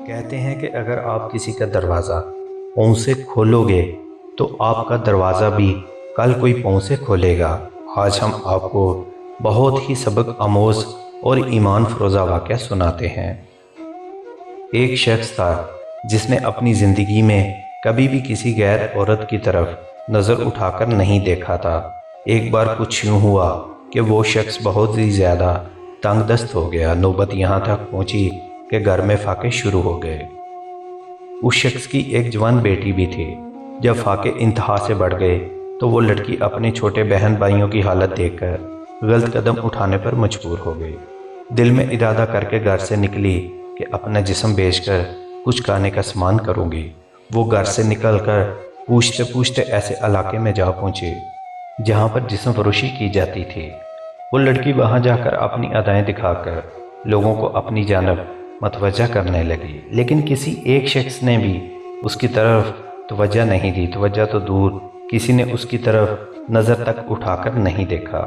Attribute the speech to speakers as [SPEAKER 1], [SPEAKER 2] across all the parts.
[SPEAKER 1] कहते हैं कि अगर आप किसी का दरवाज़ा पाँव से खोलोगे तो आपका दरवाज़ा भी कल कोई पाँव से खोलेगा। आज हम आपको बहुत ही सबक आमोज़ और ईमान फरोज़ा वाक़या सुनाते हैं। एक शख्स था जिसने अपनी ज़िंदगी में कभी भी किसी गैर औरत की तरफ नज़र उठाकर नहीं देखा था। एक बार कुछ यूँ हुआ कि वो शख्स बहुत ही ज़्यादा तंगदस्त हो गया। नौबत यहाँ तक पहुँची कि घर में फाके शुरू हो गए। उस शख्स की एक जवान बेटी भी थी। जब फाके इंतहा से बढ़ गए तो वो लड़की अपने छोटे बहन भाइयों की हालत देखकर गलत कदम उठाने पर मजबूर हो गई। दिल में इरादा करके घर से निकली कि अपना जिस्म बेचकर कुछ खाने का सामान करूँगी। वो घर से निकलकर पूछते पूछते ऐसे इलाके में जा पहुँची जहाँ पर जिस्म फरोशी की जाती थी। वो लड़की वहाँ जाकर अपनी अदाएं दिखाकर लोगों को अपनी जानब मतवज्जा करने लगी, लेकिन किसी एक शख्स ने भी उसकी तरफ तवज्जो नहीं दी। तवज्जो तो दूर, किसी ने उसकी तरफ नज़र तक उठाकर नहीं देखा।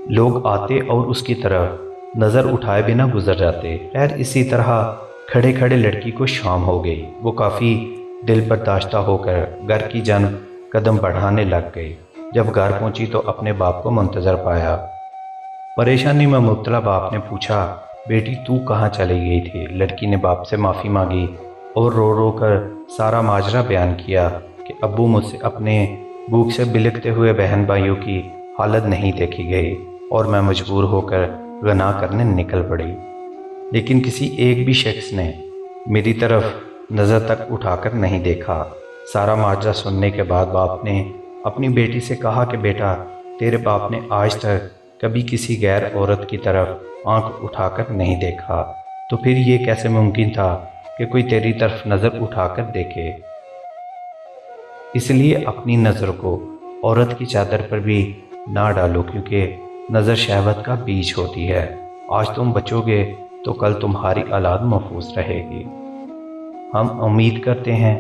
[SPEAKER 1] लोग आते और उसकी तरफ नज़र उठाए बिना गुजर जाते। खैर इसी तरह खड़े खड़े लड़की को शाम हो गई। वो काफ़ी दिल बर्दाश्ता होकर घर की जानब कदम बढ़ाने लग गई। जब घर पहुंची तो अपने बाप को मुंतज़र पाया। परेशानी में मुब्तला बाप ने पूछा, बेटी तू कहाँ चली गई थी? लड़की ने बाप से माफ़ी मांगी और रो रो कर सारा माजरा बयान किया कि अब्बू मुझसे अपने भूख से बिलखते हुए बहन भाइयों की हालत नहीं देखी गई और मैं मजबूर होकर गनाह करने निकल पड़ी। लेकिन किसी एक भी शख्स ने मेरी तरफ नज़र तक उठाकर नहीं देखा। सारा माजरा सुनने के बाद बाप ने अपनी बेटी से कहा कि बेटा, तेरे बाप ने आज तक कभी किसी गैर औरत की तरफ आंख उठाकर नहीं देखा, तो फिर ये कैसे मुमकिन था कि कोई तेरी तरफ नज़र उठाकर देखे। इसलिए अपनी नज़र को औरत की चादर पर भी ना डालो, क्योंकि नज़र शहवत का बीज होती है। आज तुम बचोगे तो कल तुम्हारी औलाद महफूज रहेगी। हम उम्मीद करते हैं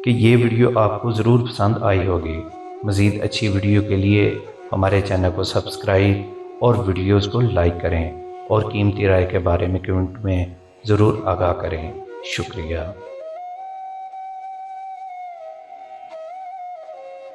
[SPEAKER 1] कि ये वीडियो आपको ज़रूर पसंद आई होगी। मज़ीद अच्छी वीडियो के लिए हमारे चैनल को सब्सक्राइब और वीडियोस को लाइक करें और कीमती राय के बारे में कमेंट में ज़रूर आगाह करें। शुक्रिया।